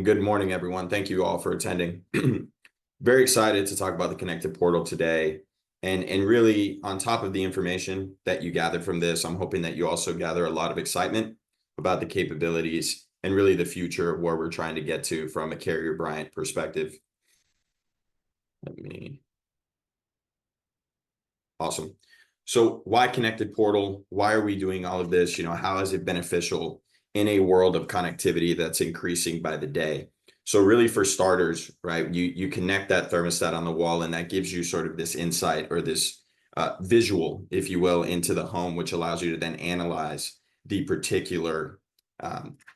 Good morning, everyone. Thank you all for attending. Very excited to talk about the Connected Portal today. And really, on top of the information that you gathered from this, I'm hoping that you also gather a lot of excitement about the capabilities and really the future of where we're trying to get to from a Carrier Bryant perspective. Awesome. So why Connected Portal? Why are we doing all of this? How is it beneficial in a world of connectivity that's increasing by the day? So really, for starters, right, you connect that thermostat on the wall, and that gives you sort of this insight or this visual, if you will, into the home, which allows you to then analyze the particular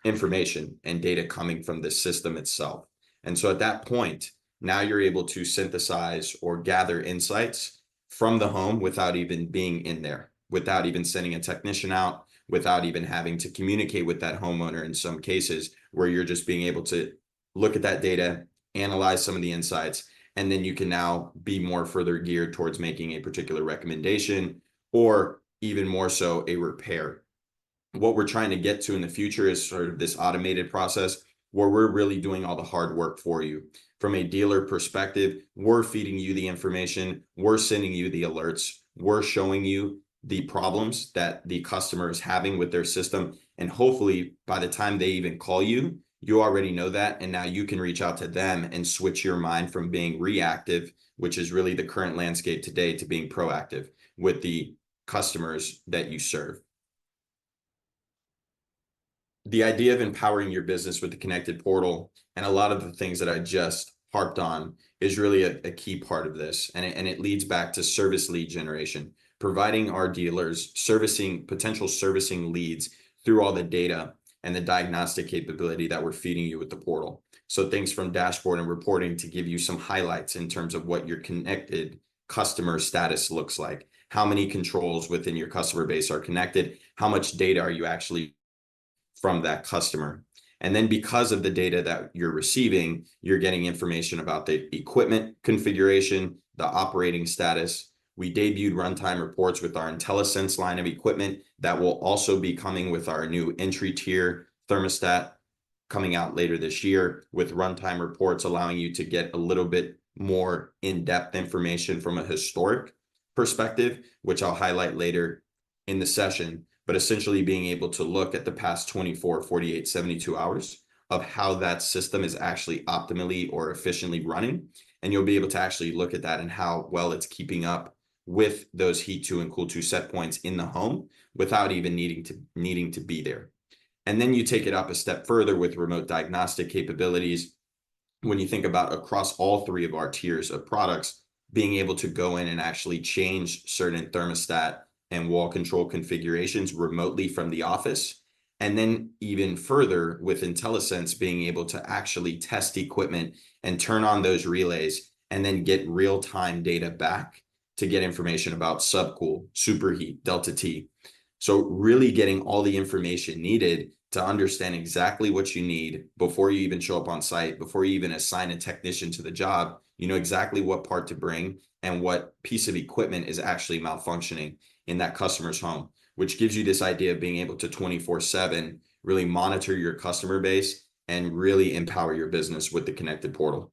information and data coming from the system itself. And so at that point, now you're able to synthesize or gather insights from the home without even being in there, without even sending a technician out, without even having to communicate with that homeowner in some cases, where you're just being able to look at that data, analyze some of the insights, and then you can now be more further geared towards making a particular recommendation or even more so a repair. What we're trying to get to in the future is sort of this automated process where we're really doing all the hard work for you. From a dealer perspective, we're feeding you the information, we're sending you the alerts, we're showing you the problems that the customer is having with their system. And hopefully by the time they even call you, you already know that. And now you can reach out to them and switch your mind from being reactive, which is really the current landscape today, to being proactive with the customers that you serve. The idea of empowering your business with the Connected Portal and a lot of the things that I just harped on is really a key part of this. And it leads back to service lead generation, providing our dealers potential servicing leads through all the data and the diagnostic capability that we're feeding you with the portal. So things from dashboard and reporting to give you some highlights in terms of what your connected customer status looks like. How many controls within your customer base are connected? How much data are you actually from that customer? And then because of the data that you're receiving, you're getting information about the equipment configuration, the operating status. We debuted runtime reports with our IntelliSense line of equipment that will also be coming with our new entry tier thermostat coming out later this year, with runtime reports allowing you to get a little bit more in-depth information from a historic perspective, which I'll highlight later in the session. But essentially being able to look at the past 24, 48, 72 hours of how that system is actually optimally or efficiently running. And you'll be able to actually look at that and how well it's keeping up with those heat 2 and cool 2 set points in the home without even needing to be there. And then you take it up a step further with remote diagnostic capabilities. When you think about across all three of our tiers of products, being able to go in and actually change certain thermostat and wall control configurations remotely from the office. And then even further with IntelliSense, being able to actually test equipment and turn on those relays and then get real-time data back to get information about subcool, superheat, delta T. So really getting all the information needed to understand exactly what you need before you even show up on site, before you even assign a technician to the job. You know exactly what part to bring and what piece of equipment is actually malfunctioning in that customer's home, which gives you this idea of being able to 24/7 really monitor your customer base and really empower your business with the Connected Portal.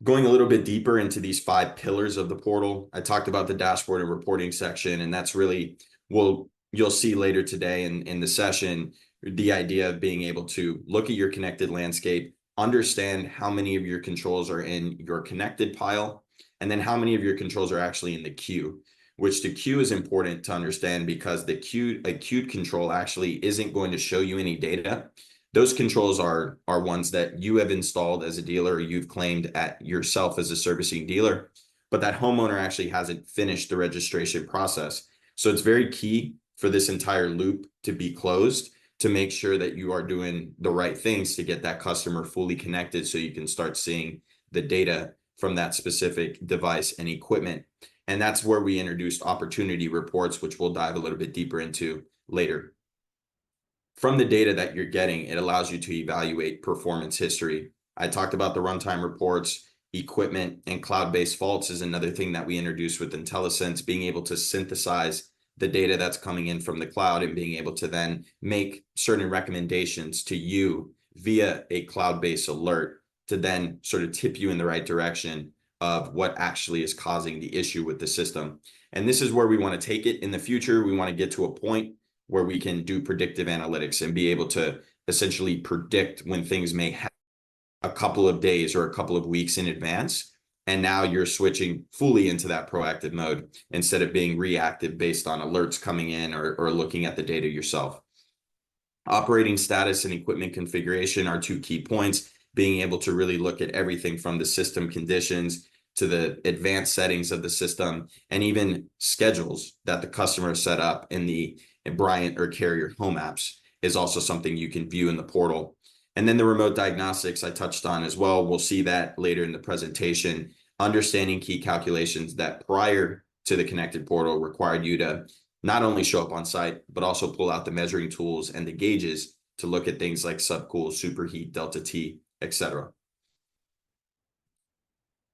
Going a little bit deeper into these 5 pillars of the portal, I talked about the dashboard and reporting section, and that's really, you'll see later today in the session, the idea of being able to look at your connected landscape, understand how many of your controls are in your connected pile, and then how many of your controls are actually in the queue, which the queue is important to understand because a queued control actually isn't going to show you any data. Those controls are ones that you have installed as a dealer, or you've claimed at yourself as a servicing dealer, but that homeowner actually hasn't finished the registration process. So it's very key for this entire loop to be closed, to make sure that you are doing the right things to get that customer fully connected so you can start seeing the data from that specific device and equipment. And that's where we introduced opportunity reports, which we'll dive a little bit deeper into later. From the data that you're getting, it allows you to evaluate performance history. I talked about the runtime reports, equipment, and cloud-based faults is another thing that we introduced with IntelliSense, being able to synthesize the data that's coming in from the cloud and being able to then make certain recommendations to you via a cloud-based alert to then sort of tip you in the right direction of what actually is causing the issue with the system. And this is where we want to take it in the future. We want to get to a point where we can do predictive analytics and be able to essentially predict when things may happen a couple of days or a couple of weeks in advance. And now you're switching fully into that proactive mode instead of being reactive based on alerts coming in or looking at the data yourself. Operating status and equipment configuration are two key points. Being able to really look at everything from the system conditions to the advanced settings of the system, and even schedules that the customer set up in the Bryant or Carrier home apps is also something you can view in the portal. And then the remote diagnostics I touched on as well. We'll see that later in the presentation. Understanding key calculations that prior to the connected portal required you to not only show up on site, but also pull out the measuring tools and the gauges to look at things like subcool, superheat, delta T, etc.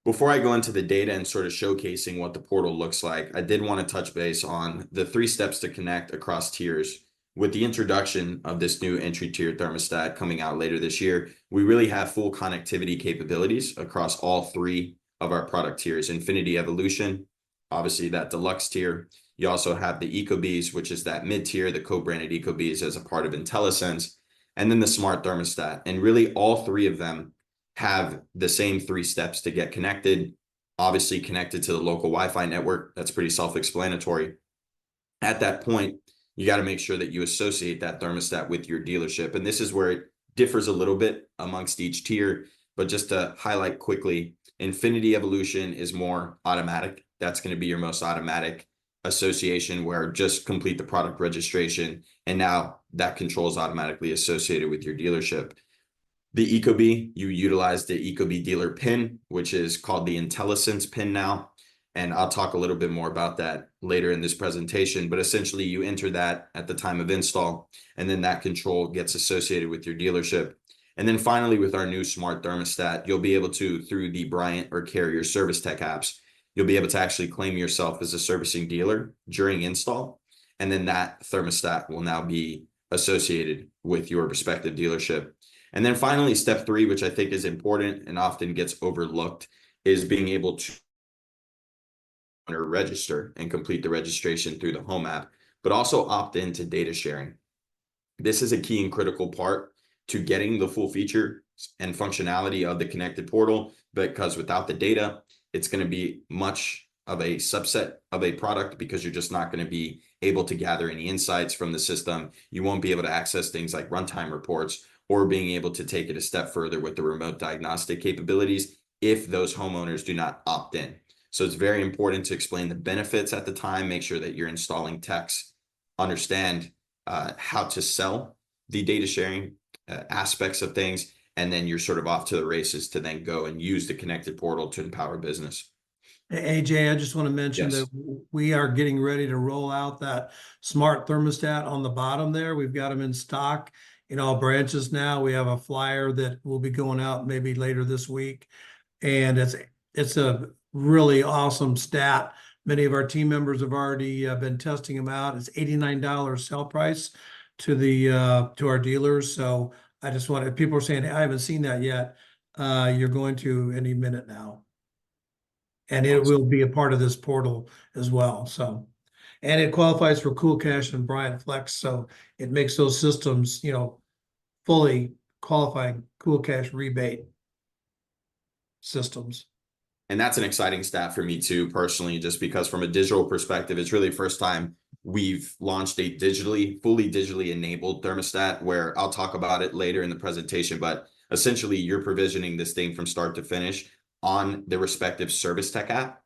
Before I go into the data and sort of showcasing what the portal looks like, I did want to touch base on the 3 steps to connect across tiers. With the introduction of this new entry tier thermostat coming out later this year, we really have full connectivity capabilities across all 3 of our product tiers. Infinity Evolution, obviously that deluxe tier. You also have the ecobees, which is that mid tier, the co-branded ecobees as a part of IntelliSense, and then the smart thermostat. And really all 3 of them have the same 3 steps to get connected. Obviously connected to the local Wi-Fi network. That's pretty self-explanatory. At that point, you got to make sure that you associate that thermostat with your dealership. And this is where it differs a little bit amongst each tier. But just to highlight quickly, Infinity Evolution is more automatic. That's going to be your most automatic association, where just complete the product registration. And now that control is automatically associated with your dealership. The ecobee, you utilize the ecobee dealer pin, which is called the IntelliSense pin now. And I'll talk a little bit more about that later in this presentation, but essentially you enter that at the time of install, and then that control gets associated with your dealership. And then finally, with our new smart thermostat, you'll be able to, through the Bryant or Carrier Service Tech apps, you'll be able to actually claim yourself as a servicing dealer during install. And then that thermostat will now be associated with your respective dealership. And then finally, step 3, which I think is important and often gets overlooked, is being able to register and complete the registration through the home app, but also opt into data sharing. This is a key and critical part to getting the full feature and functionality of the connected portal, because without the data, it's going to be much of a subset of a product, because you're just not going to be able to gather any insights from the system. You won't be able to access things like runtime reports, or being able to take it a step further with the remote diagnostic capabilities if those homeowners do not opt in. So it's very important to explain the benefits at the time, make sure that your installing techs understand how to sell the data sharing aspects of things, and then you're sort of off to the races to then go and use the connected portal to empower business. AJ, I just want to mention Yes. that we are getting ready to roll out that smart thermostat on the bottom there. We've got them in stock in all branches now. We have a flyer that will be going out maybe later this week. And it's a really awesome stat. Many of our team members have already been testing them out. It's $89 sell price to our dealers. So I just wanted, people are saying, I haven't seen that yet. You're going to any minute now. And it will be a part of this portal as well. So, and it qualifies for Cool Cash and Bryant Flex. So it makes those systems, fully qualifying Cool Cash rebate systems. And that's an exciting stat for me too, personally, just because from a digital perspective, it's really the first time we've launched a fully digitally enabled thermostat, where I'll talk about it later in the presentation, but essentially you're provisioning this thing from start to finish on the respective Service Tech app.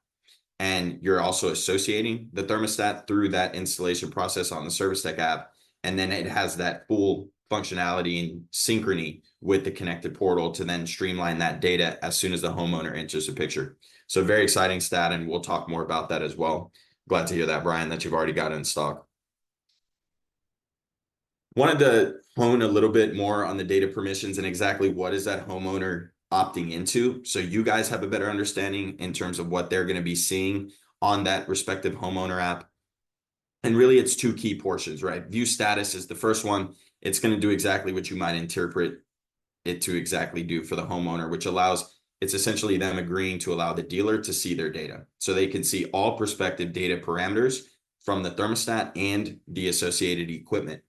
And you're also associating the thermostat through that installation process on the Service Tech app. And then it has that full functionality and synchrony with the connected portal to then streamline that data as soon as the homeowner enters the picture. So very exciting stat, and we'll talk more about that as well. Glad to hear that, Brian, that you've already got it in stock. Wanted to hone a little bit more on the data permissions and exactly what is that homeowner opting into, so you guys have a better understanding in terms of what they're going to be seeing on that respective homeowner app. And really it's 2 key portions, right? View status is the first one. It's going to do exactly what you might interpret it to exactly do for the homeowner, which allows, it's essentially them agreeing to allow the dealer to see their data. So they can see all prospective data parameters from the thermostat and the associated equipment.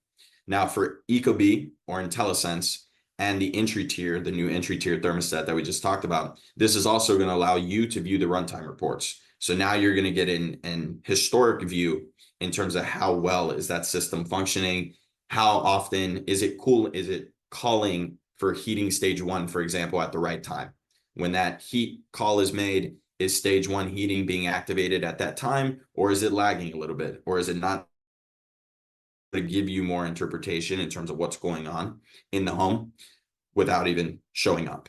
Now for ecobee or IntelliSense and the entry tier, the new entry tier thermostat that we just talked about, this is also going to allow you to view the runtime reports. So now you're going to get an historic view in terms of how well is that system functioning? How often is it is it calling for heating stage 1, for example, at the right time? When that heat call is made, is stage 1 heating being activated at that time, or is it lagging a little bit, or is it not? To give you more interpretation in terms of what's going on in the home without even showing up.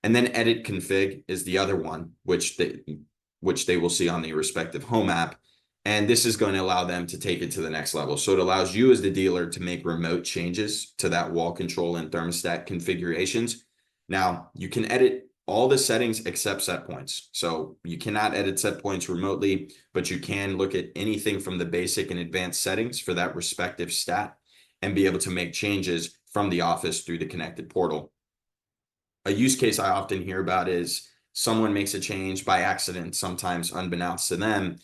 And then edit config is the other one, which they will see on the respective home app. And this is going to allow them to take it to the next level. So it allows you as the dealer to make remote changes to that wall control and thermostat configurations. Now you can edit all the settings except set points. So you cannot edit set points remotely, but you can look at anything from the basic and advanced settings for that respective stat and be able to make changes from the office through the connected portal. A use case I often hear about is someone makes a change by accident, sometimes unbeknownst to them.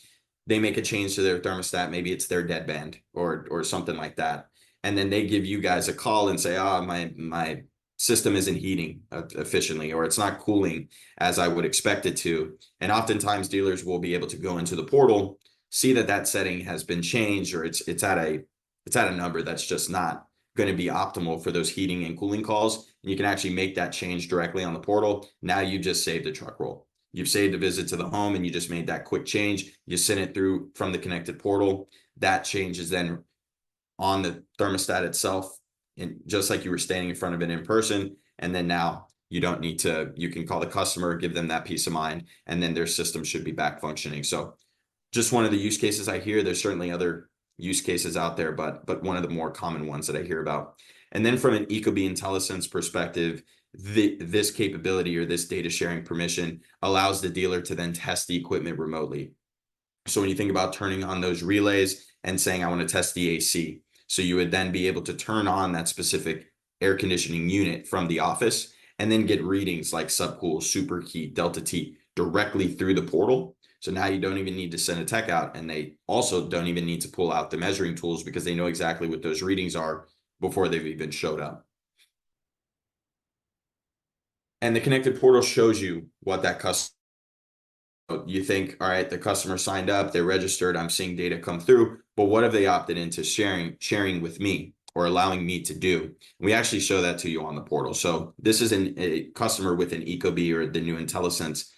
They make a change to their thermostat, maybe it's their deadband or something like that. And then they give you guys a call and say, oh, my system isn't heating efficiently, or it's not cooling as I would expect it to. And oftentimes dealers will be able to go into the portal, see that that setting has been changed, or it's at a number that's just not going to be optimal for those heating and cooling calls. And you can actually make that change directly on the portal. Now you just saved a truck roll. You've saved a visit to the home and you just made that quick change. You send it through from the connected portal. That change is then on the thermostat itself, and just like you were standing in front of it in person. And then now you don't need to, you can call the customer, give them that peace of mind, and then their system should be back functioning. So just one of the use cases I hear. There's certainly other use cases out there, but one of the more common ones that I hear about. And then from an ecobee IntelliSense perspective, this capability or this data sharing permission allows the dealer to then test the equipment remotely. So when you think about turning on those relays and saying, I want to test the AC, so you would then be able to turn on that specific air conditioning unit from the office and then get readings like subcool, superheat, delta T directly through the portal. So now you don't even need to send a tech out, and they also don't even need to pull out the measuring tools because they know exactly what those readings are before they've even showed up. And the connected portal shows you what that customer, you think, all right, the customer signed up, they're registered, I'm seeing data come through, but what have they opted into sharing with me or allowing me to do? We actually show that to you on the portal. So this is a customer with an ecobee or the new IntelliSense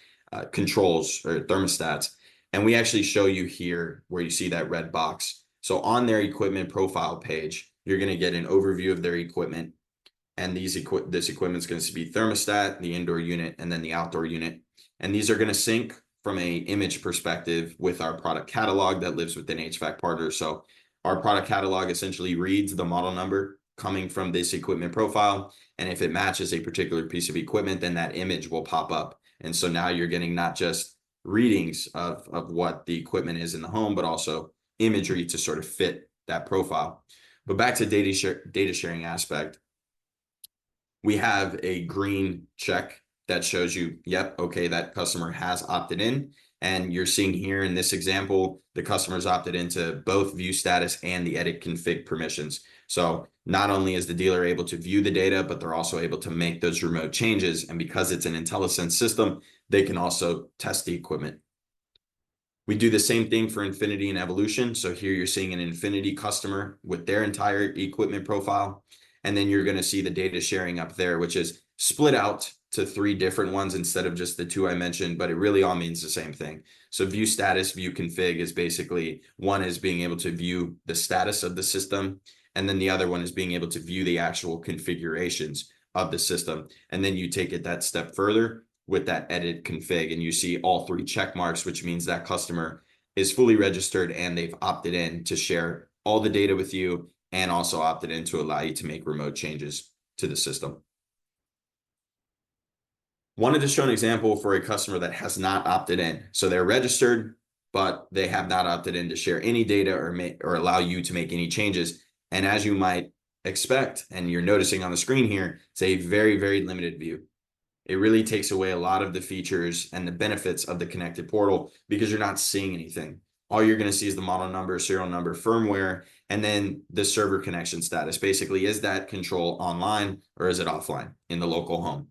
controls or thermostats. And we actually show you here where you see that red box. So on their equipment profile page, you're going to get an overview of their equipment. And this equipment is going to be thermostat, the indoor unit, and then the outdoor unit. And these are going to sync from a image perspective with our product catalog that lives within HVAC Partner. So our product catalog essentially reads the model number coming from this equipment profile. And if it matches a particular piece of equipment, then that image will pop up. And so now you're getting not just readings of what the equipment is in the home, but also imagery to sort of fit that profile. But back to data sharing aspect, we have a green check that shows you, yep, okay, that customer has opted in. And you're seeing here in this example, the customer's opted into both view status and the edit config permissions. So not only is the dealer able to view the data, but they're also able to make those remote changes. And because it's an IntelliSense system, they can also test the equipment. We do the same thing for Infinity and Evolution. So here you're seeing an Infinity customer with their entire equipment profile. And then you're going to see the data sharing up there, which is split out to 3 different ones instead of just the 2 I mentioned, but it really all means the same thing. So view status, view config is basically, one is being able to view the status of the system. And then the other one is being able to view the actual configurations of the system. And then you take it that step further with that edit config, and you see all 3 check marks, which means that customer is fully registered and they've opted in to share all the data with you, and also opted in to allow you to make remote changes to the system. Wanted to show an example for a customer that has not opted in. So they're registered, but they have not opted in to share any data or allow you to make any changes. And as you might expect, and you're noticing on the screen here, it's a very, very limited view. It really takes away a lot of the features and the benefits of the connected portal because you're not seeing anything. All you're going to see is the model number, serial number, firmware, and then the server connection status. Basically, is that control online or is it offline in the local home?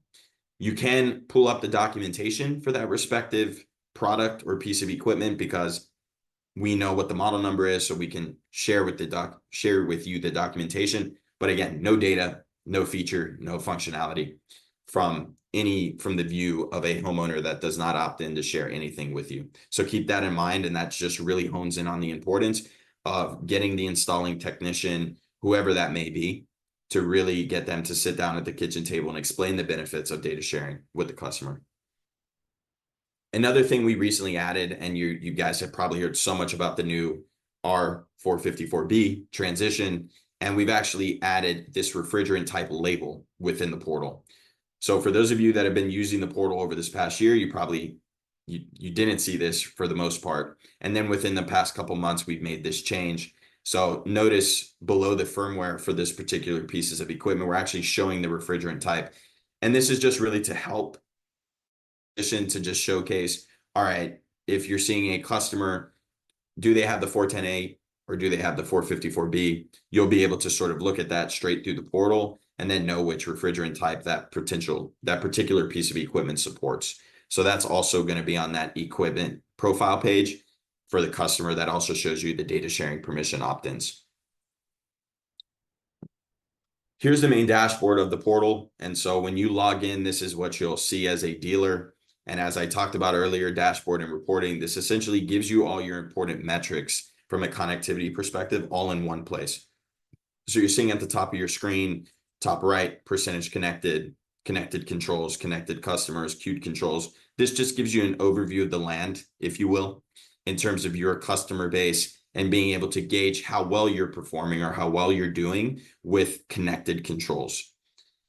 You can pull up the documentation for that respective product or piece of equipment because we know what the model number is, so we can share with you the documentation. But again, no data, no feature, no functionality from the view of a homeowner that does not opt in to share anything with you. So keep that in mind, and that just really hones in on the importance of getting the installing technician, whoever that may be, to really get them to sit down at the kitchen table and explain the benefits of data sharing with the customer. Another thing we recently added, and you guys have probably heard so much about the new R454B transition, and we've actually added this refrigerant type label within the portal. So for those of you that have been using the portal over this past year, you didn't see this for the most part. And then within the past couple months, we've made this change. So notice below the firmware for this particular pieces of equipment, we're actually showing the refrigerant type. And this is just really to help to just showcase, all right, if you're seeing a customer, do they have the 410A or do they have the 454B? You'll be able to sort of look at that straight through the portal and then know which refrigerant type that particular piece of equipment supports. So that's also going to be on that equipment profile page for the customer. That also shows you the data sharing permission opt-ins. Here's the main dashboard of the portal. And so when you log in, this is what you'll see as a dealer. And as I talked about earlier, dashboard and reporting, this essentially gives you all your important metrics from a connectivity perspective, all in one place. So you're seeing at the top of your screen, top right, percentage connected, connected controls, connected customers, queued controls. This just gives you an overview of the land, if you will, in terms of your customer base and being able to gauge how well you're performing or how well you're doing with connected controls.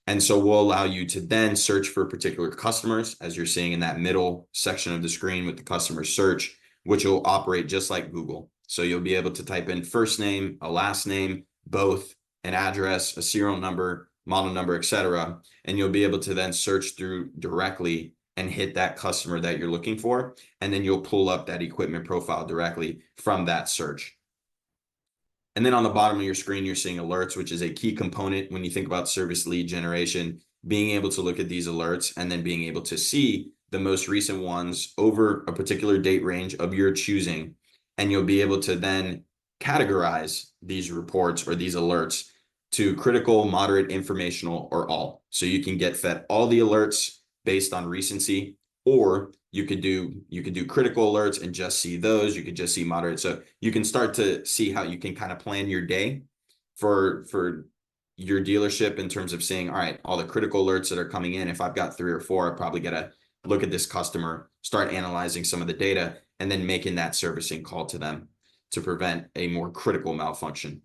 And so we'll allow you to then search for particular customers, as you're seeing in that middle section of the screen with the customer search, which will operate just like Google. So you'll be able to type in first name, a last name, both, an address, a serial number, model number, etc. And you'll be able to then search through directly and hit that customer that you're looking for. And then you'll pull up that equipment profile directly from that search. And then on the bottom of your screen, you're seeing alerts, which is a key component when you think about service lead generation, being able to look at these alerts and then being able to see the most recent ones over a particular date range of your choosing. And you'll be able to then categorize these reports or these alerts to critical, moderate, informational, or all. So you can get fed all the alerts based on recency, or you could do critical alerts and just see those. You could just see moderate. So you can start to see how you can kind of plan your day for your dealership in terms of saying, all right, all the critical alerts that are coming in, if I've got 3 or 4, I probably got to look at this customer, start analyzing some of the data, and then making that servicing call to them to prevent a more critical malfunction.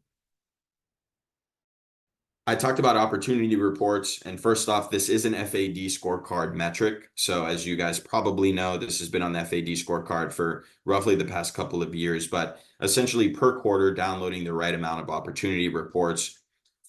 I talked about opportunity reports, and first off, this is an FAD scorecard metric. So as you guys probably know, this has been on the FAD scorecard for roughly the past couple of years, but essentially per quarter, downloading the right amount of opportunity reports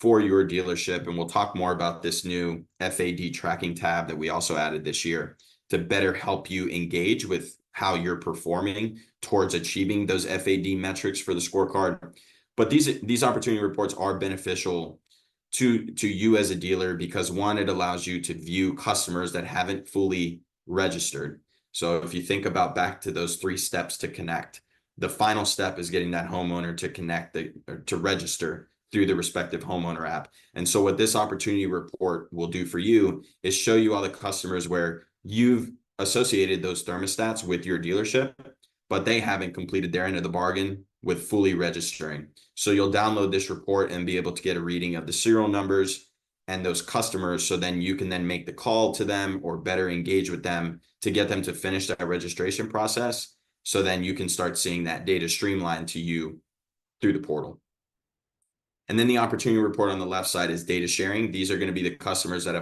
for your dealership. And we'll talk more about this new FAD tracking tab that we also added this year to better help you engage with how you're performing towards achieving those FAD metrics for the scorecard. But these opportunity reports are beneficial to you as a dealer because, one, it allows you to view customers that haven't fully registered. So if you think about back to those 3 steps to connect, the final step is getting that homeowner to connect to register through the respective homeowner app. And so what this opportunity report will do for you is show you all the customers where you've associated those thermostats with your dealership, but they haven't completed their end of the bargain with fully registering. So you'll download this report and be able to get a reading of the serial numbers and those customers. So then you can then make the call to them or better engage with them to get them to finish that registration process. So then you can start seeing that data streamlined to you through the portal. And then the opportunity report on the left side is data sharing. These are going to be the customers that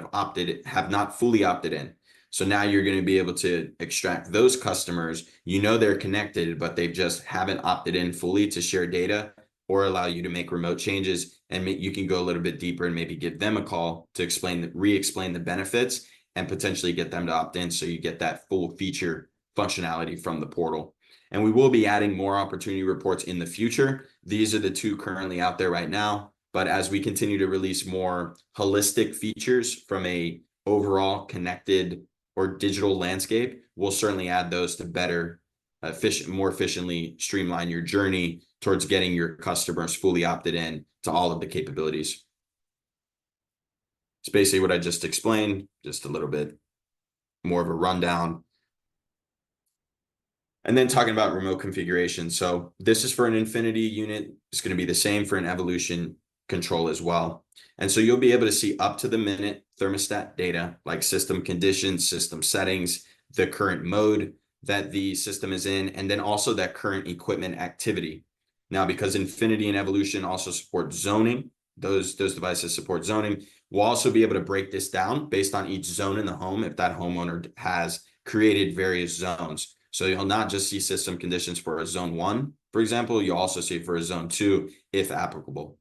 have not fully opted in. So now you're going to be able to extract those customers. You know they're connected, but they just haven't opted in fully to share data or allow you to make remote changes, and you can go a little bit deeper and maybe give them a call to re-explain the benefits and potentially get them to opt in, so you get that full feature functionality from the portal. And we will be adding more opportunity reports in the future. These are the two currently out there right now, but as we continue to release more holistic features from a overall connected or digital landscape, we'll certainly add those to better more efficiently streamline your journey towards getting your customers fully opted in to all of the capabilities. It's basically what I just explained, just a little bit more of a rundown. And then talking about remote configuration. So this is for an Infinity unit. It's going to be the same for an Evolution control as well. And so you'll be able to see up to the minute thermostat data like system conditions, system settings, the current mode that the system is in, and then also that current equipment activity. Now, because Infinity and Evolution also support zoning, those devices support zoning, we'll also be able to break this down based on each zone in the home if that homeowner has created various zones. So you'll not just see system conditions for a zone 1, for example, you'll also see for a zone 2 if applicable.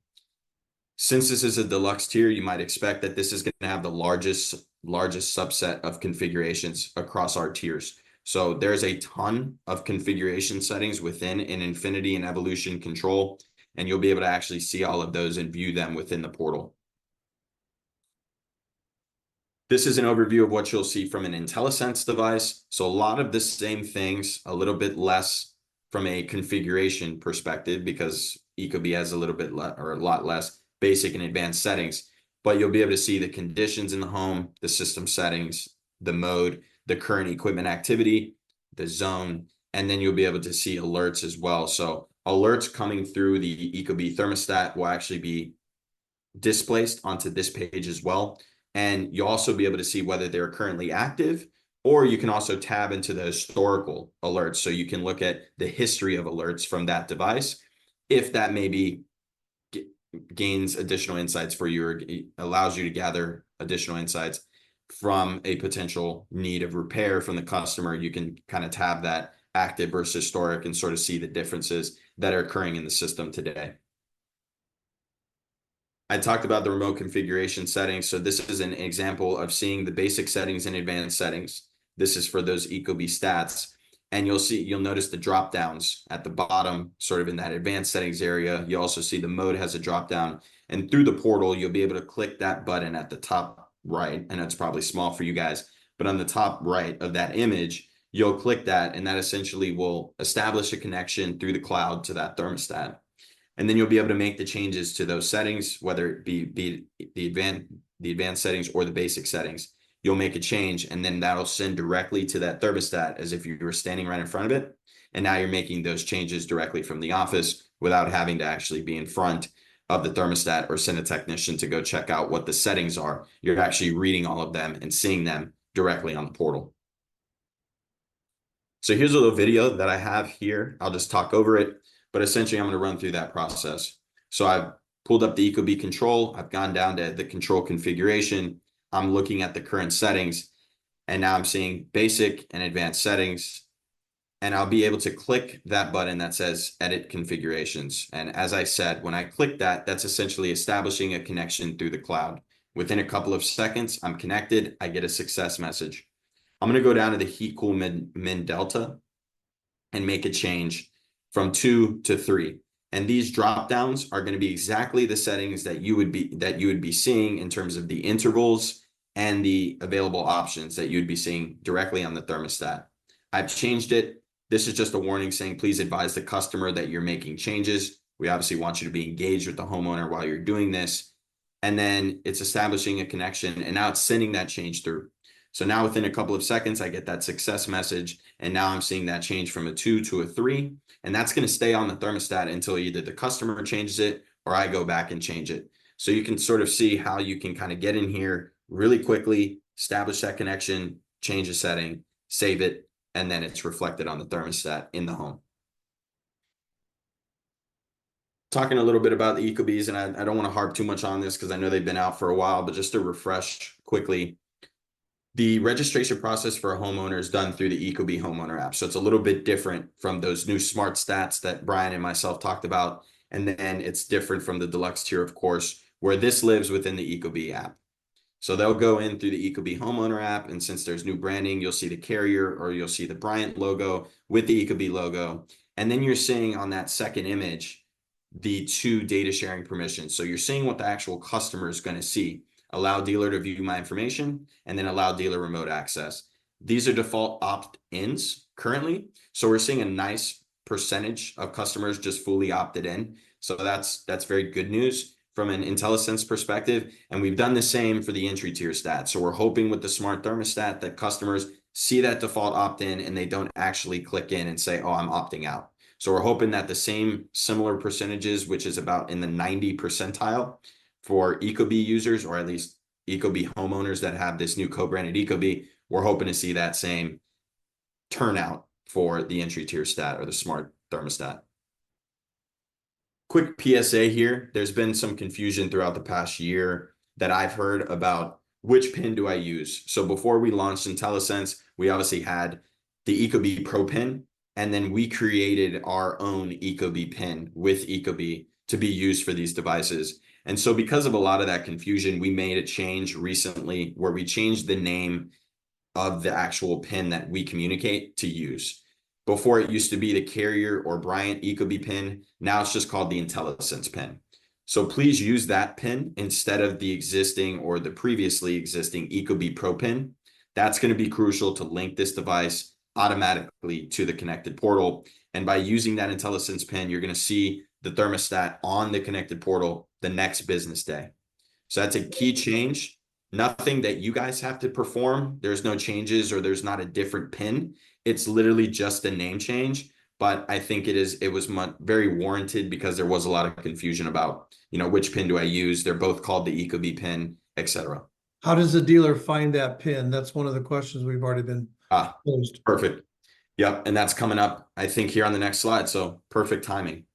Since this is a deluxe tier, you might expect that this is going to have the largest subset of configurations across our tiers. So there's a ton of configuration settings within an Infinity and Evolution control, and you'll be able to actually see all of those and view them within the portal. This is an overview of what you'll see from an IntelliSense device. So a lot of the same things, a little bit less from a configuration perspective, because ecobee has a lot less basic and advanced settings, but you'll be able to see the conditions in the home, the system settings, the mode, the current equipment activity, the zone, and then you'll be able to see alerts as well. So alerts coming through the ecobee thermostat will actually be displaced onto this page as well. And you'll also be able to see whether they're currently active, or you can also tab into the historical alerts. So you can look at the history of alerts from that device, if that maybe gains additional insights for you, or allows you to gather additional insights from a potential need of repair from the customer. You can kind of tab that active versus historic and sort of see the differences that are occurring in the system today. I talked about the remote configuration settings. So this is an example of seeing the basic settings and advanced settings. This is for those ecobee stats. And you'll notice the drop downs at the bottom, sort of in that advanced settings area. You also see the mode has a drop down, and through the portal, you'll be able to click that button at the top right. And it's probably small for you guys, but on the top right of that image, you'll click that, and that essentially will establish a connection through the cloud to that thermostat. And then you'll be able to make the changes to those settings, whether it be the advanced settings or the basic settings. You'll make a change, and then that'll send directly to that thermostat as if you were standing right in front of it. And now you're making those changes directly from the office without having to actually be in front of the thermostat or send a technician to go check out what the settings are. You're actually reading all of them and seeing them directly on the portal. So here's a little video that I have here. I'll just talk over it, but essentially I'm going to run through that process. So I've pulled up the ecobee control. I've gone down to the control configuration. I'm looking at the current settings, and now I'm seeing basic and advanced settings, and I'll be able to click that button that says edit configurations. And as I said, when I click that, that's essentially establishing a connection through the cloud. Within a couple of seconds, I'm connected. I get a success message. I'm going to go down to the heat cool min delta and make a change from 2 to 3. And these drop downs are going to be exactly the settings that you would be seeing in terms of the intervals and the available options that you'd be seeing directly on the thermostat. I've changed it. This is just a warning saying, please advise the customer that you're making changes. We obviously want you to be engaged with the homeowner while you're doing this. And then it's establishing a connection, and now it's sending that change through. So now within a couple of seconds, I get that success message, and now I'm seeing that change from a 2 to a 3, and that's going to stay on the thermostat until either the customer changes it or I go back and change it. So you can sort of see how you can kind of get in here really quickly, establish that connection, change a setting, save it, and then it's reflected on the thermostat in the home. Talking a little bit about the ecobees, and I don't want to harp too much on this because I know they've been out for a while, but just to refresh quickly, the registration process for a homeowner is done through the ecobee homeowner app. So it's a little bit different from those new smart stats that Brian and myself talked about And then it's different from the deluxe tier, of course, where this lives within the ecobee app. So they'll go in through the ecobee homeowner app, and since there's new branding, you'll see the Carrier or you'll see the Bryant logo with the ecobee logo. And then you're seeing on that second image the 2 data sharing permissions. So you're seeing what the actual customer is going to see. Allow dealer to view my information, and then allow dealer remote access. These are default opt-ins currently. So we're seeing a nice percentage of customers just fully opted in. So that's very good news from an IntelliSense perspective. And we've done the same for the entry tier stat. So we're hoping with the smart thermostat that customers see that default opt-in and they don't actually click in and say, oh, I'm opting out. So we're hoping that the same similar percentages, which is about in the 90 percentile for ecobee users, or at least ecobee homeowners that have this new co-branded ecobee, we're hoping to see that same turnout for the entry tier stat or the smart thermostat. Quick PSA here. There's been some confusion throughout the past year that I've heard about which pin do I use. So before we launched IntelliSense, we obviously had the ecobee Pro pin, and then we created our own ecobee pin with ecobee to be used for these devices. And so because of a lot of that confusion, we made a change recently where we changed the name of the actual pin that we communicate to use. Before it used to be the Carrier or Bryant ecobee pin. Now it's just called the IntelliSense pin. So please use that pin instead of the existing or the previously existing ecobee Pro pin. That's going to be crucial to link this device automatically to the connected portal. And by using that IntelliSense pin, you're going to see the thermostat on the connected portal the next business day. So that's a key change. Nothing that you guys have to perform. There's no changes or there's not a different pin. It's literally just a name change. But I think it was very warranted because there was a lot of confusion about, which pin do I use? They're both called the ecobee pin, etc. How does the dealer find that pin? That's one of the questions we've already been posed. Perfect. Yep. And that's coming up, I think, here on the next slide. So perfect timing.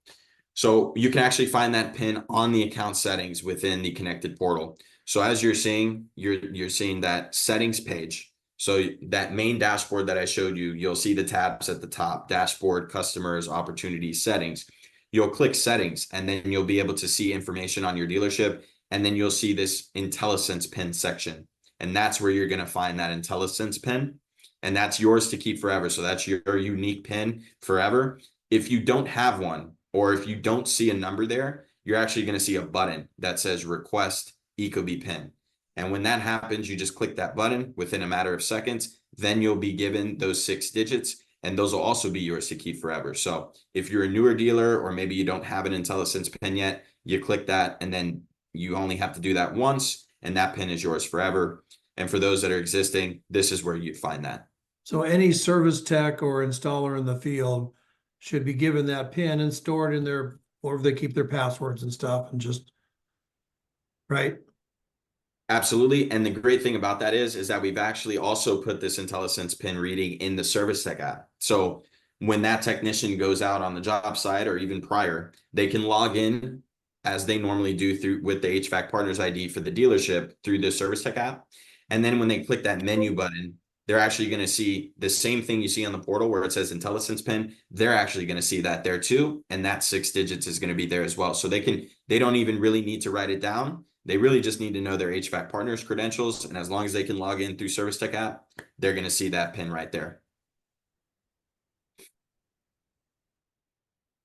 So you can actually find that pin on the account settings within the connected portal. So as you're seeing, you're seeing that settings page. So that main dashboard that I showed you, you'll see the tabs at the top: dashboard, customers, opportunities, settings. You'll click settings, and then you'll be able to see information on your dealership. And then you'll see this IntelliSense pin section. And that's where you're going to find that IntelliSense pin. And that's yours to keep forever. So that's your unique pin forever. If you don't have one, or if you don't see a number there, you're actually going to see a button that says request ecobee pin. And when that happens, you just click that button within a matter of seconds. Then you'll be given those 6 digits, and those will also be yours to keep forever. So if you're a newer dealer, or maybe you don't have an IntelliSense pin yet, you click that, and then you only have to do that once, and that pin is yours forever. And for those that are existing, this is where you'd find that. So any service tech or installer in the field should be given that pin and stored in their, or they keep their passwords and stuff and just, right? Absolutely. And the great thing about that is that we've actually also put this IntelliSense pin reading in the Service Tech app. So when that technician goes out on the job site or even prior, they can log in as they normally do with the HVAC Partners ID for the dealership through the Service Tech app. And then when they click that menu button, they're actually going to see the same thing you see on the portal where it says IntelliSense pin. They're actually going to see that there too. And that 6 digits is going to be there as well. So they don't even really need to write it down. They really just need to know their HVAC Partners credentials. And as long as they can log in through Service Tech app, they're going to see that pin right there.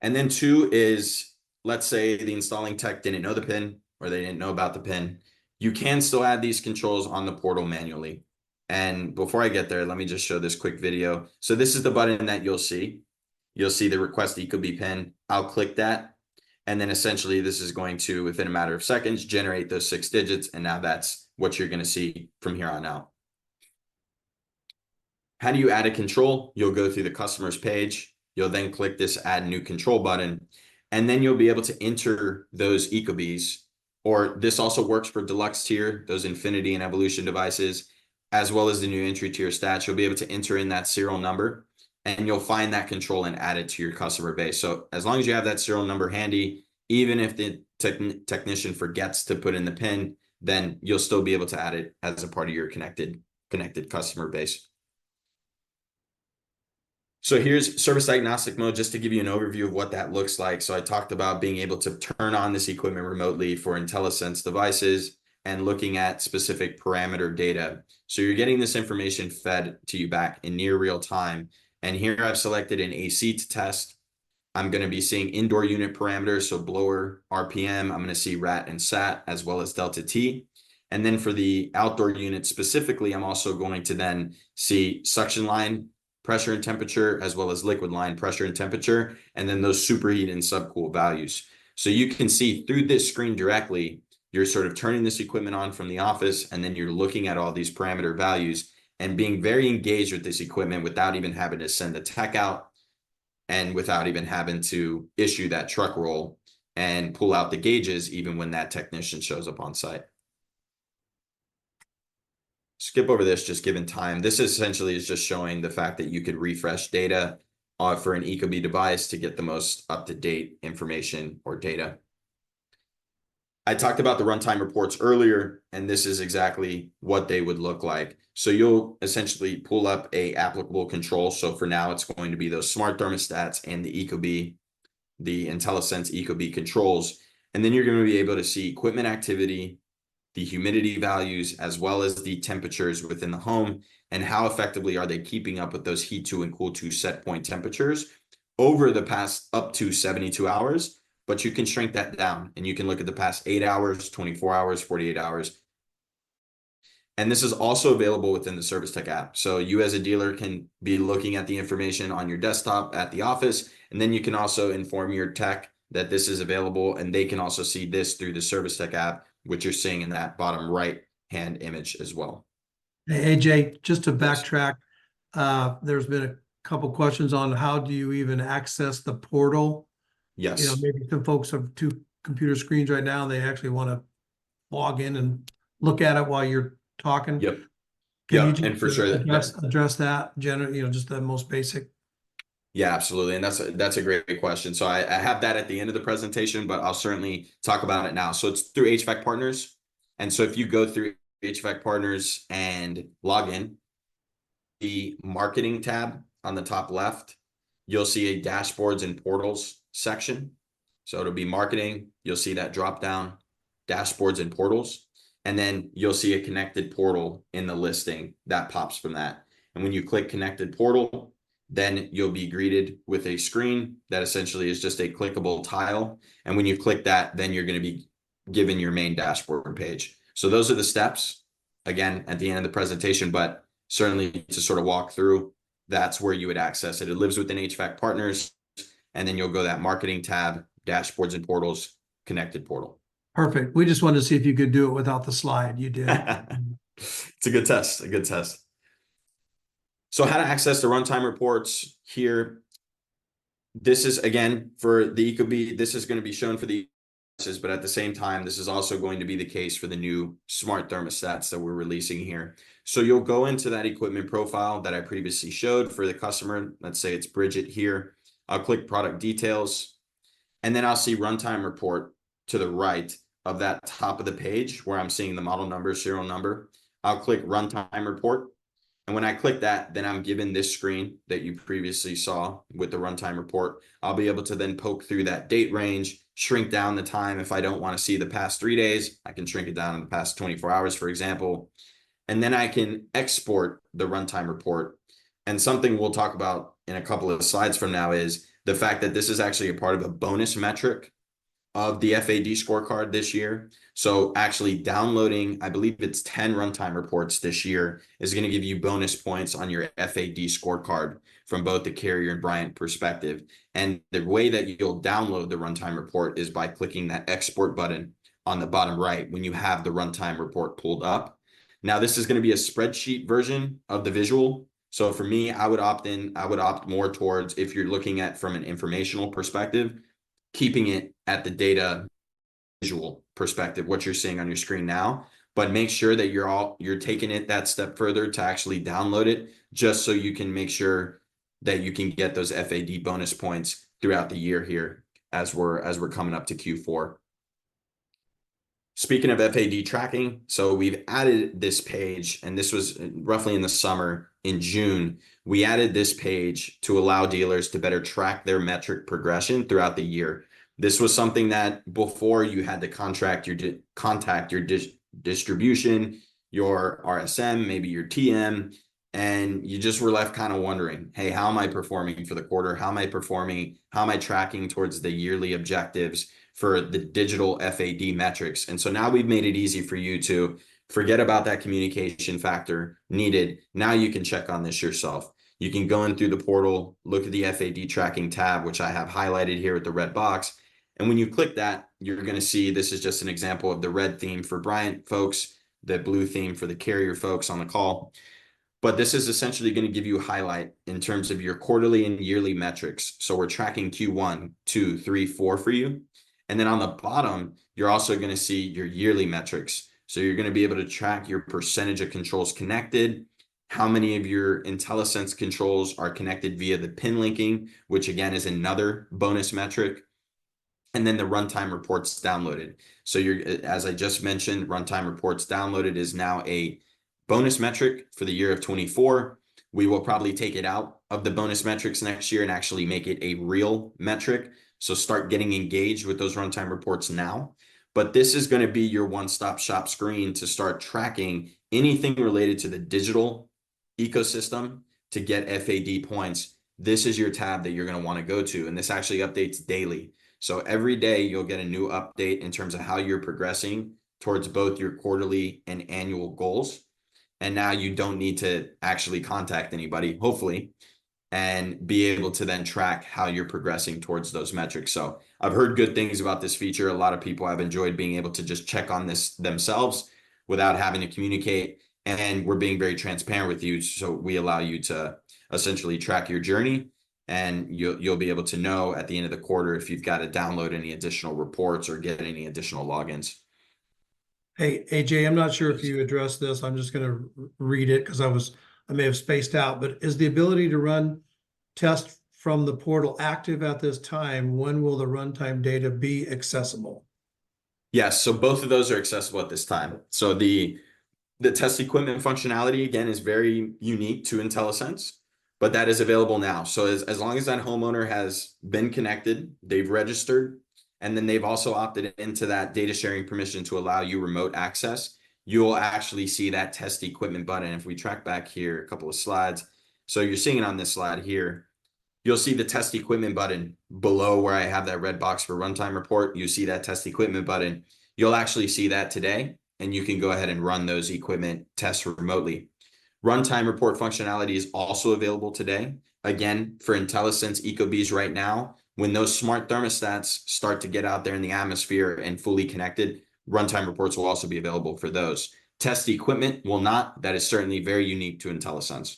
And then 2 is, let's say the installing tech didn't know the pin, or they didn't know about the pin. You can still add these controls on the portal manually. And before I get there, let me just show this quick video. So this is the button that you'll see. You'll see the request ecobee pin. I'll click that. And then essentially this is going to, within a matter of seconds, generate those 6 digits. And now that's what you're going to see from here on out. How do you add a control? You'll go through the customers page. You'll then click this add new control button. And then you'll be able to enter those ecobees, or this also works for deluxe tier, those Infinity and Evolution devices, as well as the new entry tier stats. You'll be able to enter in that serial number, and you'll find that control and add it to your customer base. So as long as you have that serial number handy, even if the technician forgets to put in the pin, then you'll still be able to add it as a part of your connected customer base. So here's service diagnostic mode, just to give you an overview of what that looks like. So I talked about being able to turn on this equipment remotely for IntelliSense devices and looking at specific parameter data. So you're getting this information fed to you back in near real time. And here I've selected an AC to test. I'm going to be seeing indoor unit parameters, so blower, RPM. I'm going to see RAT and SAT as well as delta T. And then for the outdoor unit specifically, I'm also going to then see suction line pressure and temperature, as well as liquid line pressure and temperature, and then those superheat and subcool values. So you can see through this screen directly, you're sort of turning this equipment on from the office, and then you're looking at all these parameter values and being very engaged with this equipment without even having to send a tech out and without even having to issue that truck roll and pull out the gauges, even when that technician shows up on site. Skip over this, just given time. This essentially is just showing the fact that you could refresh data for an ecobee device to get the most up-to-date information or data. I talked about the runtime reports earlier, and this is exactly what they would look like. So you'll essentially pull up a applicable control. So for now, it's going to be those smart thermostats and the ecobee, the IntelliSense ecobee controls. And then you're going to be able to see equipment activity, the humidity values, as well as the temperatures within the home, and how effectively are they keeping up with those heat to and cool to set point temperatures over the past up to 72 hours. But you can shrink that down and you can look at the past 8 hours, 24 hours, 48 hours. And this is also available within the Service Tech app. So you as a dealer can be looking at the information on your desktop at the office, and then you can also inform your tech that this is available, and they can also see this through the Service Tech app, which you're seeing in that bottom right hand image as well. Hey, AJ, just to backtrack, there's been a couple questions on how do you even access the portal? Yes. Maybe some folks have two computer screens right now, and they actually want to log in and look at it while you're talking. Yep. Can you Yep. And for just sure address that generally, just the most basic? Yeah, absolutely. And that's a great question. So I have that at the end of the presentation, but I'll certainly talk about it now. So it's through HVAC Partners. And so if you go through HVAC Partners and log in, the marketing tab on the top left, you'll see a dashboards and portals section. So it'll be marketing. You'll see that drop down, dashboards and portals. And then you'll see a connected portal in the listing that pops from that. And when you click connected portal, then you'll be greeted with a screen that essentially is just a clickable tile. And when you click that, then you're going to be given your main dashboard page. So those are the steps, again, at the end of the presentation, but certainly to sort of walk through, that's where you would access it. It lives within HVAC Partners, and then you'll go that marketing tab, dashboards and portals, connected portal. Perfect. We just wanted to see if you could do it without the slide. You did. It's a good test, a good test. So how to access the runtime reports here. This is, again, for the ecobee, this is going to be shown for the but at the same time, this is also going to be the case for the new smart thermostats that we're releasing here. So you'll go into that equipment profile that I previously showed for the customer. Let's say it's Bridget here. I'll click product details, and then I'll see runtime report to the right of that top of the page where I'm seeing the model number, serial number. I'll click runtime report. And when I click that, then I'm given this screen that you previously saw with the runtime report. I'll be able to then poke through that date range, shrink down the time. If I don't want to see the past 3 days, I can shrink it down in the past 24 hours, for example. And then I can export the runtime report. And something we'll talk about in a couple of slides from now is the fact that this is actually a part of a bonus metric of the FAD scorecard this year. So actually downloading, I believe it's 10 runtime reports this year, is going to give you bonus points on your FAD scorecard from both the Carrier and Bryant perspective. And the way that you'll download the runtime report is by clicking that export button on the bottom right when you have the runtime report pulled up. Now, this is going to be a spreadsheet version of the visual. So for me, I would opt more towards, if you're looking at from an informational perspective, keeping it at the data visual perspective, what you're seeing on your screen now, but make sure that you're taking it that step further to actually download it, just so you can make sure that you can get those FAD bonus points throughout the year here as we're coming up to Q4. Speaking of FAD tracking, so we've added this page, and this was roughly in the summer in June. We added this page to allow dealers to better track their metric progression throughout the year. This was something that before you had to contact your distribution, your RSM, maybe your TM, and you just were left kind of wondering, hey, how am I performing for the quarter? How am I performing? How am I tracking towards the yearly objectives for the digital FAD metrics? And so now we've made it easy for you to forget about that communication factor needed. Now you can check on this yourself. You can go in through the portal, look at the FAD tracking tab, which I have highlighted here with the red box. And when you click that, you're going to see this is just an example of the red theme for Bryant folks, the blue theme for the Carrier folks on the call. But this is essentially going to give you a highlight in terms of your quarterly and yearly metrics. So we're tracking Q1, 2, 3, 4 for you. And then on the bottom, you're also going to see your yearly metrics. So you're going to be able to track your percentage of controls connected, how many of your IntelliSense controls are connected via the pin linking, which again is another bonus metric. And then the runtime reports downloaded. So as I just mentioned, runtime reports downloaded is now a bonus metric for the year of 24. We will probably take it out of the bonus metrics next year and actually make it a real metric. So start getting engaged with those runtime reports now. But this is going to be your one-stop shop screen to start tracking anything related to the digital ecosystem to get FAD points. This is your tab that you're going to want to go to. And this actually updates daily. So every day you'll get a new update in terms of how you're progressing towards both your quarterly and annual goals. And now you don't need to actually contact anybody, hopefully, and be able to then track how you're progressing towards those metrics. So I've heard good things about this feature. A lot of people have enjoyed being able to just check on this themselves without having to communicate. And we're being very transparent with you. So we allow you to essentially track your journey, and you'll be able to know at the end of the quarter if you've got to download any additional reports or get any additional logins. Hey, AJ, I'm not sure if you addressed this. I'm just going to read it because I may have spaced out, but is the ability to run tests from the portal active at this time? When will the runtime data be accessible? Yes, so both of those are accessible at this time. So the test equipment functionality, again, is very unique to IntelliSense, but that is available now. So as long as that homeowner has been connected, they've registered, and then they've also opted into that data sharing permission to allow you remote access, you'll actually see that test equipment button. If we track back here, a couple of slides. So you're seeing it on this slide here. You'll see the test equipment button below where I have that red box for runtime report. You see that test equipment button. You'll actually see that today, and you can go ahead and run those equipment tests remotely. Runtime report functionality is also available today. Again, for IntelliSense ecobees right now, when those smart thermostats start to get out there in the atmosphere and fully connected, runtime reports will also be available for those. Test equipment will not. That is certainly very unique to IntelliSense.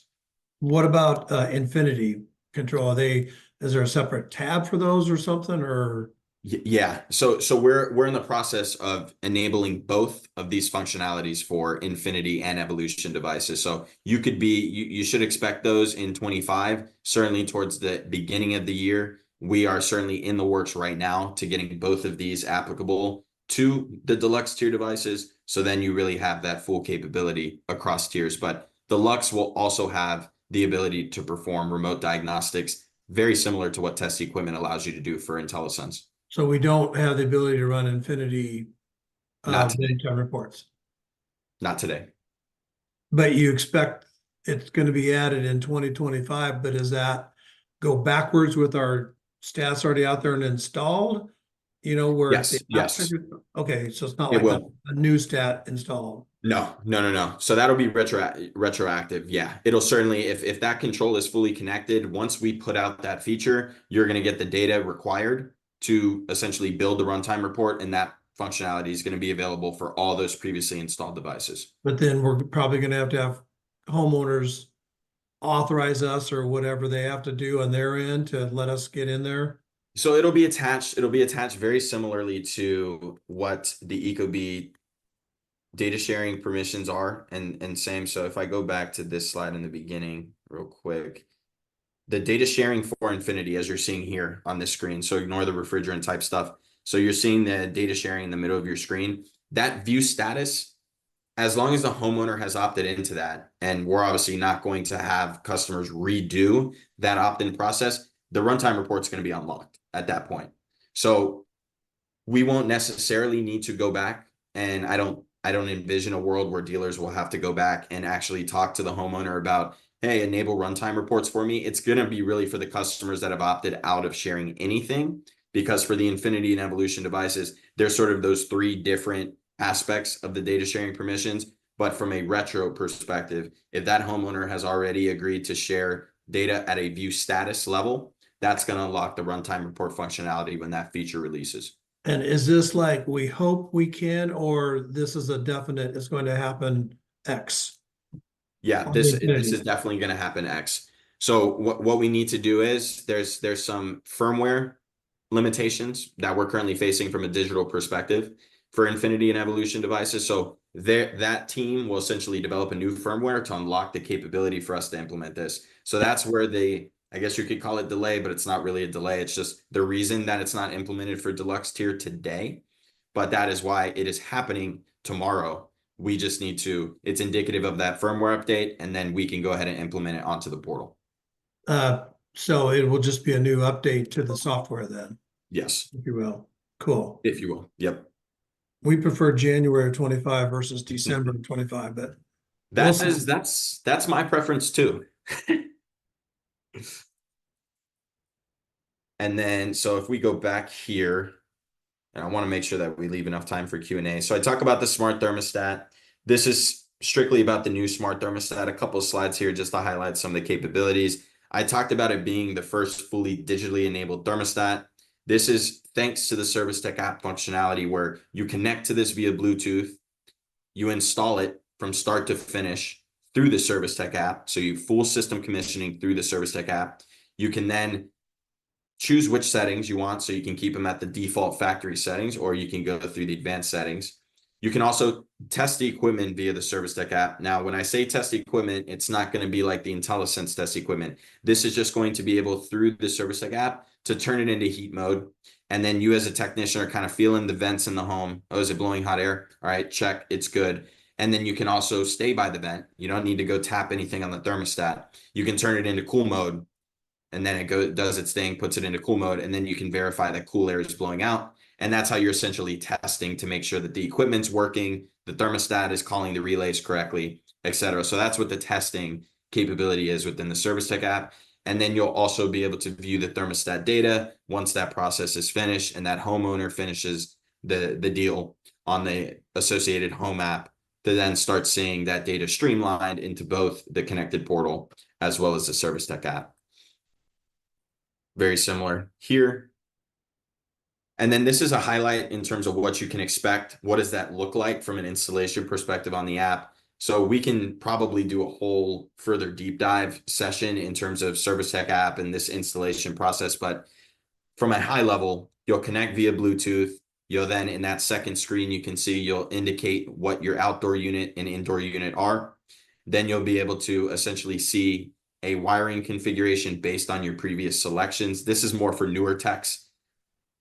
What about Infinity control? Is there a separate tab for those or something, or? Yeah, so we're in the process of enabling both of these functionalities for Infinity and Evolution devices. So you should expect those in 25, certainly towards the beginning of the year. We are certainly in the works right now to getting both of these applicable to the deluxe tier devices. So then you really have that full capability across tiers. But deluxe will also have the ability to perform remote diagnostics, very similar to what test equipment allows you to do for IntelliSense. So we don't have the ability to run Infinity Not today. daytime reports, Not today. but you expect it's going to be added in 2025. But does that go backwards with our stats already out there and installed? You know, where Yes, yes. Okay, so it's not It like will. a new stat installed. No. So that'll be retroactive. Yeah, it'll certainly, if that control is fully connected, once we put out that feature, you're going to get the data required to essentially build the runtime report, and that functionality is going to be available for all those previously installed devices. But then we're probably going to have homeowners authorize us or whatever they have to do on their end to let us get in there. So it'll be attached very similarly to what the ecobee data sharing permissions are, and same. So if I go back to this slide in the beginning real quick, the data sharing for Infinity, as you're seeing here on this screen, so ignore the refrigerant type stuff. So you're seeing the data sharing in the middle of your screen. that view status, as long as the homeowner has opted into that, and we're obviously not going to have customers redo that opt-in process, the runtime report's going to be unlocked at that point. So we won't necessarily need to go back, and I don't envision a world where dealers will have to go back and actually talk to the homeowner about, hey, enable runtime reports for me. It's going to be really for the customers that have opted out of sharing anything, because for the Infinity and Evolution devices, there's sort of those three different aspects of the data sharing permissions. But from a retro perspective, if that homeowner has already agreed to share data at a view status level, that's going to unlock the runtime report functionality when that feature releases. And is this like, we hope we can, or this is a definite, it's going to happen X? Yeah, On this the Infinity. is definitely going to happen X. So what we need to do is there's some firmware limitations that we're currently facing from a digital perspective for Infinity and Evolution devices. So that team will essentially develop a new firmware to unlock the capability for us to implement this. So that's where I guess you could call it delay, but it's not really a delay. It's just the reason that it's not implemented for deluxe tier today, but that is why it is happening tomorrow. We just need to, it's indicative of that firmware update, and then we can go ahead and implement it onto the portal. So it will just be a new update to the software then, Yes, if you will. Cool. if you will. Yep. We prefer January 25 versus December 25, but That's my preference too. And then, so if we go back here, and I want to make sure that we leave enough time for Q&A. So I talk about the smart thermostat. This is strictly about the new smart thermostat. A couple of slides here just to highlight some of the capabilities. I talked about it being the first fully digitally enabled thermostat. This is thanks to the ServiceTech app functionality, where you connect to this via Bluetooth, you install it from start to finish through the ServiceTech app. So you full system commissioning through the ServiceTech app. You can then choose which settings you want, so you can keep them at the default factory settings, or you can go through the advanced settings. You can also test the equipment via the ServiceTech app. Now, when I say test the equipment, it's not going to be like the IntelliSense test equipment. This is just going to be able, through the ServiceTech app, to turn it into heat mode. And then you as a technician are kind of feeling the vents in the home. Oh, is it blowing hot air? All right, check, it's good. And then you can also stay by the vent. You don't need to go tap anything on the thermostat. You can turn it into cool mode, and then it does its thing, puts it into cool mode, and then you can verify that cool air is blowing out. And that's how you're essentially testing to make sure that the equipment's working, the thermostat is calling the relays correctly, et cetera. So that's what the testing capability is within the ServiceTech app. And then you'll also be able to view the thermostat data once that process is finished and that homeowner finishes the deal on the associated home app, to then start seeing that data streamlined into both the connected portal as well as the ServiceTech app. Very similar here. And then this is a highlight in terms of what you can expect. What does that look like from an installation perspective on the app? So we can probably do a whole further deep dive session in terms of ServiceTech app and this installation process. But from a high level, you'll connect via Bluetooth. You'll then, in that second screen, you can see, you'll indicate what your outdoor unit and indoor unit are. Then you'll be able to essentially see a wiring configuration based on your previous selections. This is more for newer techs.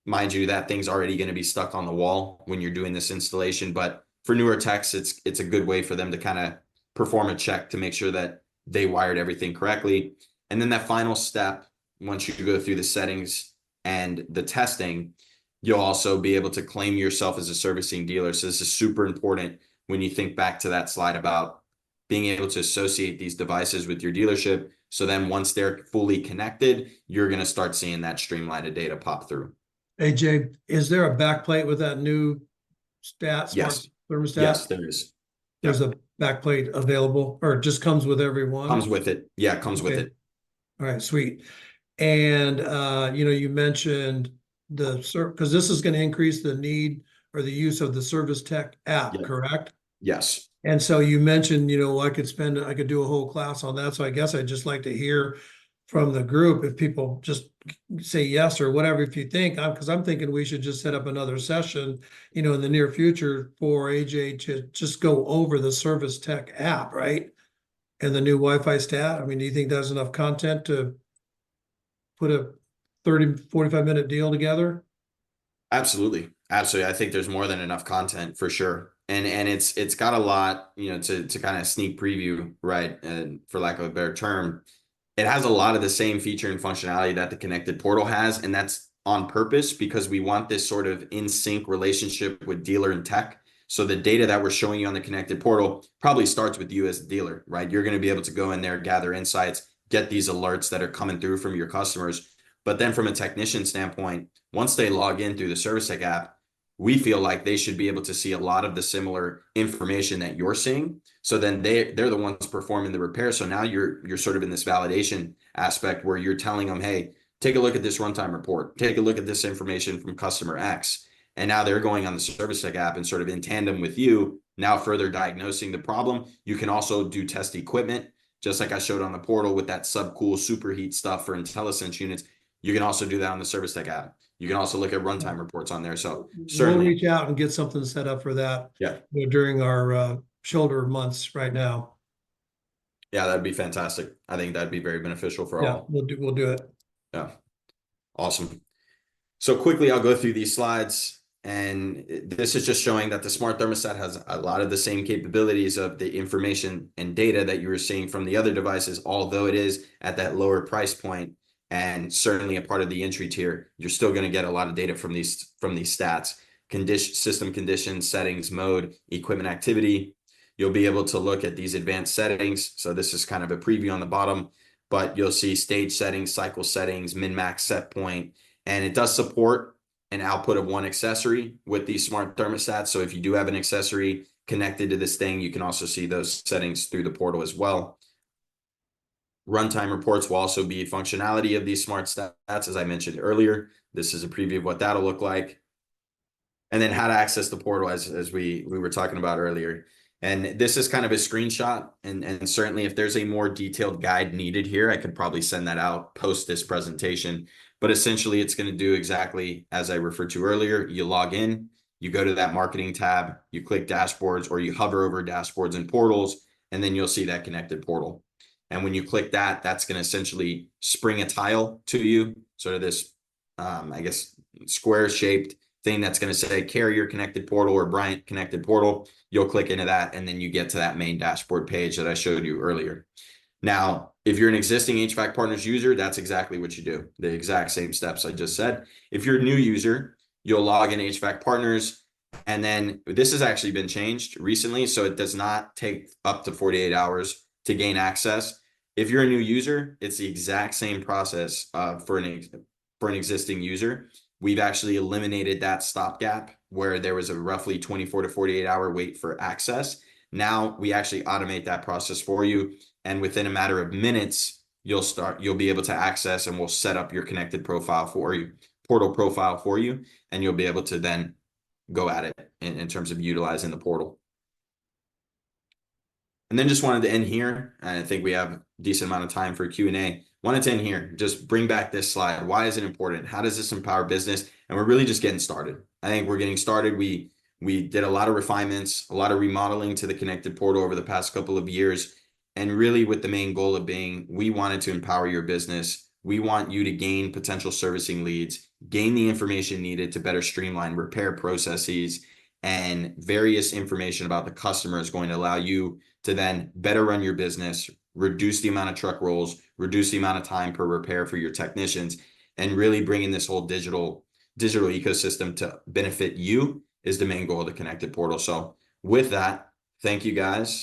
Mind you, that thing's already going to be stuck on the wall when you're doing this installation. But for newer techs, it's a good way for them to kind of perform a check to make sure that they wired everything correctly. And then that final step, once you go through the settings and the testing, you'll also be able to claim yourself as a servicing dealer. So this is super important when you think back to that slide about being able to associate these devices with your dealership. So then once they're fully connected, you're going to start seeing that streamlined data pop through. AJ, is there a backplate with that new smart thermostat? Yes, there is. There's a backplate available, or it just comes with every one? Comes with it. Yeah, it comes with it. All right, sweet. And you mentioned because this is going to increase the need or the use of the ServiceTech app, correct? Yes. And so you mentioned, I could do a whole class on that. So I guess I'd just like to hear from the group, if people just say yes or whatever, if you think, because I'm thinking we should just set up another session, in the near future for AJ to just go over the ServiceTech app, right? And the new Wi-Fi stat. I mean, do you think that's enough content to put a 30, 45-minute deal together? Absolutely. Absolutely. I think there's more than enough content for sure. And it's got a lot, you know, to kind of sneak preview, right? And for lack of a better term, it has a lot of the same feature and functionality that the connected portal has. And that's on purpose because we want this sort of in sync relationship with dealer and tech. So the data that we're showing you on the connected portal probably starts with you as a dealer, right? You're going to be able to go in there, gather insights, get these alerts that are coming through from your customers. But then from a technician standpoint, once they log in through the ServiceTech app, we feel like they should be able to see a lot of the similar information that you're seeing. So then they're the ones performing the repair. So now you're sort of in this validation aspect where you're telling them, hey, take a look at this runtime report, take a look at this information from customer X. And now they're going on the ServiceTech app and sort of in tandem with you, now further diagnosing the problem. You can also do test equipment, just like I showed on the portal with that subcool superheat stuff for IntelliSense units. You can also do that on the ServiceTech app. You can also look at runtime reports on there. So certainly we'll reach out and get something set up for that. Yeah. You know, during our shoulder months right now. Yeah, that'd be fantastic. I think that'd be very beneficial for all. We'll do it. Yeah. Awesome. So quickly, I'll go through these slides. And this is just showing that the smart thermostat has a lot of the same capabilities of the information and data that you were seeing from the other devices, although it is at that lower price point and certainly a part of the entry tier. You're still going to get a lot of data from these stats, system conditions, settings, mode, equipment activity. You'll be able to look at these advanced settings. So this is kind of a preview on the bottom, but you'll see stage settings, cycle settings, min-max set point, and it does support an output of one accessory with these smart thermostats. So if you do have an accessory connected to this thing, you can also see those settings through the portal as well. Runtime reports will also be functionality of these smart stats, as I mentioned earlier. This is a preview of what that'll look like. And then how to access the portal as we were talking about earlier. And this is kind of a screenshot. And certainly if there's a more detailed guide needed here, I could probably send that out post this presentation. But essentially, it's going to do exactly as I referred to earlier. You log in, you go to that marketing tab, you click dashboards, or you hover over dashboards and portals, and then you'll see that connected portal. And when you click that, that's going to essentially spring a tile to you, sort of this, I guess, square shaped thing that's going to say Carrier connected portal or Bryant connected portal. You'll click into that, and then you get to that main dashboard page that I showed you earlier. Now, if you're an existing HVAC Partners user, that's exactly what you do. The exact same steps I just said. If you're a new user, you'll log in HVAC Partners, and then this has actually been changed recently, so it does not take up to 48 hours to gain access. If you're a new user, it's the exact same process for an existing user. We've actually eliminated that stopgap where there was a roughly 24 to 48 hour wait for access. Now we actually automate that process for you. And within a matter of minutes, you'll be able to access, and we'll set up your connected profile for you, portal profile for you, and you'll be able to then go at it in terms of utilizing the portal. And then just wanted to end here. I think we have a decent amount of time for Q&A. Wanted to end here, just bring back this slide. Why is it important? How does this empower business? And we're really just getting started. I think we're getting started. We did a lot of refinements, a lot of remodeling to the connected portal over the past couple of years. And really with the main goal of being, we wanted to empower your business. We want you to gain potential servicing leads, gain the information needed to better streamline repair processes, and various information about the customer is going to allow you to then better run your business, reduce the amount of truck rolls, reduce the amount of time per repair for your technicians, and really bringing this whole digital ecosystem to benefit you is the main goal of the connected portal. So with that, thank you guys.